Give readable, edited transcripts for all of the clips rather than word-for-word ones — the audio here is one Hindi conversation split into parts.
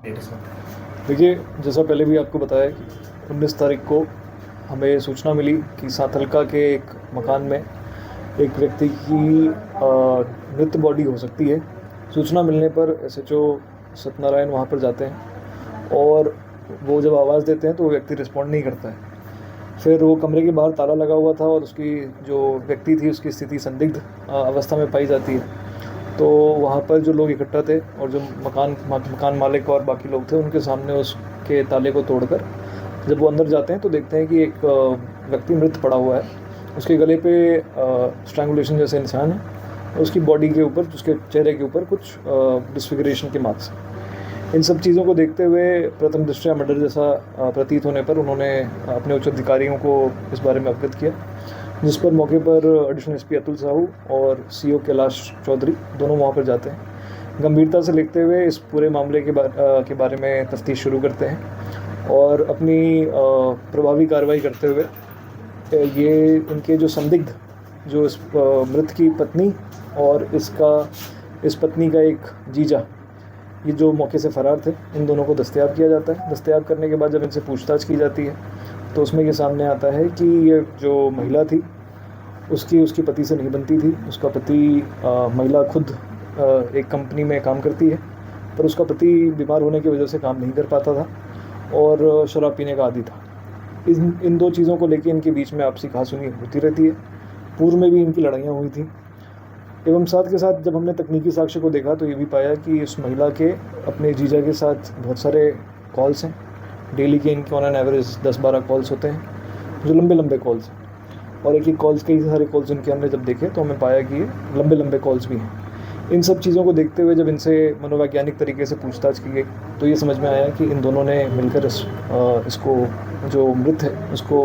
देखिए, जैसा पहले भी आपको बताया कि 19 तारीख को हमें सूचना मिली कि साथलका के एक मकान में एक व्यक्ति की मृत बॉडी हो सकती है। सूचना मिलने पर एसएचओ सत्यनारायण वहाँ पर जाते हैं और वो जब आवाज़ देते हैं तो वो व्यक्ति रिस्पॉन्ड नहीं करता है। फिर वो कमरे के बाहर ताला लगा हुआ था और उसकी जो व्यक्ति थी उसकी स्थिति संदिग्ध अवस्था में पाई जाती है। तो वहाँ पर जो लोग इकट्ठा थे और जो मकान मालिक और बाकी लोग थे, उनके सामने उसके ताले को तोड़कर जब वो अंदर जाते हैं तो देखते हैं कि एक व्यक्ति मृत पड़ा हुआ है। उसके गले पे स्ट्रैंगुलेशन जैसे निशान है और उसकी बॉडी के ऊपर, उसके चेहरे के ऊपर कुछ डिस्फिगरेशन के मार्क्स। इन सब चीज़ों को देखते हुए प्रथम दृष्टया मर्डर जैसा प्रतीत होने पर उन्होंने अपने उच्च अधिकारियों को इस बारे में अवगत किया, जिस पर मौके पर एडिशनल एसपी अतुल साहू और सीओ कैलाश चौधरी दोनों वहाँ पर जाते हैं। गंभीरता से लेते हुए इस पूरे मामले के बारे में तफ्तीश शुरू करते हैं और अपनी प्रभावी कार्रवाई करते हुए ये इनके जो संदिग्ध, जो इस मृत की पत्नी और इस पत्नी का एक जीजा, ये जो मौके से फ़रार थे, इन दोनों को दस्तयाब किया जाता है। दस्तयाब करने के बाद जब इनसे पूछताछ की जाती है तो उसमें ये सामने आता है कि ये जो महिला थी उसकी पति से नहीं बनती थी। उसका पति, महिला खुद एक कंपनी में काम करती है, पर उसका पति बीमार होने की वजह से काम नहीं कर पाता था और शराब पीने का आदी था। इन दो चीज़ों को लेकर इनके बीच में आपसी कहासुनी होती रहती है। पूर्व में भी इनकी लड़ाइयाँ हुई थी। एवं साथ के साथ जब हमने तकनीकी साक्ष्य को देखा तो ये भी पाया कि उस महिला के अपने जीजा के साथ बहुत सारे कॉल्स हैं। डेली के इनके ऑन एन एवरेज 10-12 कॉल्स होते हैं, जो लंबे कॉल्स हैं। और एक कॉल्स, कई सारे कॉल्स इनके हमने जब देखे तो हमें पाया कि ये लंबे कॉल्स भी हैं। इन सब चीज़ों को देखते हुए जब इनसे मनोवैज्ञानिक तरीके से पूछताछ की गई तो ये समझ में आया कि इन दोनों ने मिलकर इसको, जो मृत है, उसको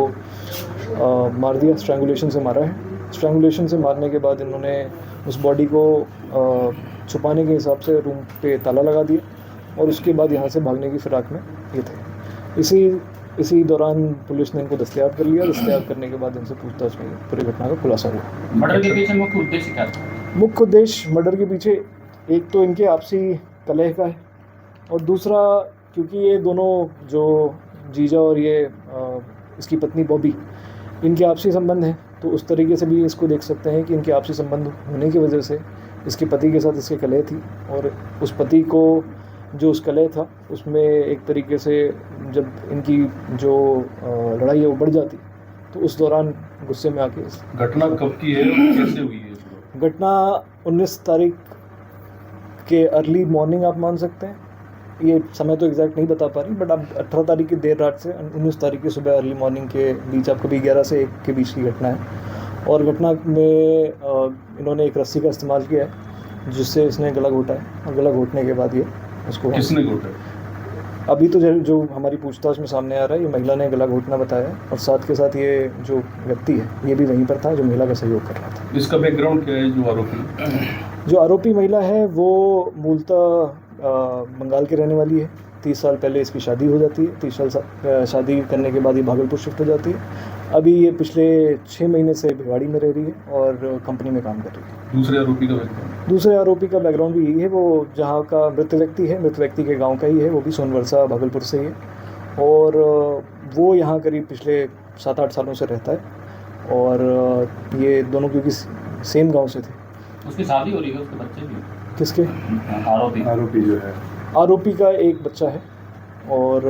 मार दिया, स्ट्रैंगुलेशन से मारा है। स्ट्रैंगुलेशन से मारने के बाद इन्होंने उस बॉडी को छुपाने के हिसाब से रूम पे ताला लगा दिया और उसके बाद यहाँ से भागने की फिराक में ये थे। इसी दौरान पुलिस ने इनको दस्तयाब कर लिया। दस्तयाब करने के बाद इनसे पूछताछ में पूरी घटना का खुलासा हुआ। मर्डर के पीछे मुख्य उद्देश्य क्या था? मुख्य उद्देश्य मर्डर के पीछे एक तो इनके आपसी कलह का है और दूसरा, क्योंकि ये दोनों जो जीजा और ये इसकी पत्नी बॉबी, इनके आपसी संबंध हैं, तो उस तरीके से भी इसको देख सकते हैं कि इनके आपसी संबंध होने की वजह से इसके पति के साथ इसके कलह थी और उस पति को जो उस कलह था उसमें एक तरीके से जब इनकी जो लड़ाई है वो बढ़ जाती तो उस दौरान गुस्से में आके। घटना कब की है और कैसे हुई है? घटना 19 तारीख के अर्ली मॉर्निंग आप मान सकते हैं। ये समय तो एग्जैक्ट नहीं बता पा रही, बट आप 18 तारीख की देर रात से 19 तारीख की सुबह अर्ली मॉर्निंग के बीच, आपको भी 11 से 1 के बीच की घटना है। और घटना में इन्होंने एक रस्सी का इस्तेमाल किया है जिससे इसने गला घोटा है और गला घोटने के बाद ये उसको। किसने घोटा? अभी तो जो हमारी पूछताछ में सामने आ रहा है, ये महिला ने गला घोटना बताया और साथ के साथ ये जो व्यक्ति है ये भी वहीं पर था जो महिला का सहयोग कर रहा था। इसका बैकग्राउंड क्या है? जो आरोपी महिला है वो मूलतः बंगाल के रहने वाली है। 30 साल पहले इसकी शादी हो जाती है। 30 साल शादी करने के बाद ये भागलपुर शिफ्ट हो जाती है। अभी ये पिछले 6 महीने से भिवाड़ी में रह रही है और कंपनी में काम कर रही है। दूसरे आरोपी का बैकग्राउंड भी यही है। वो जहाँ का मृत व्यक्ति के गांव का ही है, वो भी सोनवर्षा भागलपुर से ही है और वो यहाँ करीब पिछले 7-8 सालों से रहता है और ये दोनों क्योंकि सेम गाँव से थे। उसकी शादी हो रही है, उसके बच्चे भी? किसके? आरोपी जो है, आरोपी का एक बच्चा है और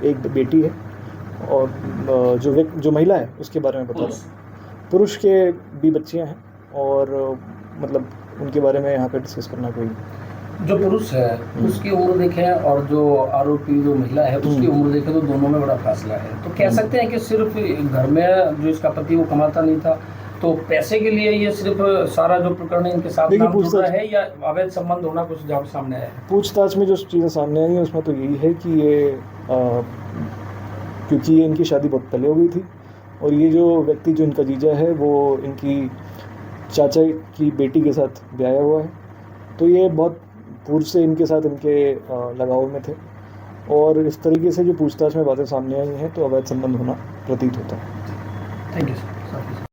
एक बेटी है और जो महिला है उसके बारे में बता रहा हूँ। पुरुष के भी बच्चियाँ हैं और मतलब उनके बारे में यहाँ पे डिस्कस करना कोई। जो पुरुष है उसकी उम्र देखें और जो आरोपी जो महिला है उसकी उम्र देखें तो दोनों में बड़ा फासला है। तो कह सकते हैं कि सिर्फ घर में जो इसका पति वो कमाता नहीं था तो पैसे के लिए ये सिर्फ सारा जो प्रकरण इनके साथ नाम जुड़ रहा है या अवैध संबंध होना कुछ जब सामने आया है? पूछताछ में जो चीज़ें सामने आई हैं उसमें तो यही है कि ये क्योंकि ये इनकी शादी बहुत पहले हो गई थी और ये जो व्यक्ति, जो इनका जीजा है, वो इनकी चाचा की बेटी के साथ ब्याया हुआ है। तो ये बहुत पूर्व से इनके साथ इनके लगाव में थे और इस तरीके से जो पूछताछ में बातें सामने आई हैं तो अवैध संबंध होना प्रतीत होता है। Thank you sir.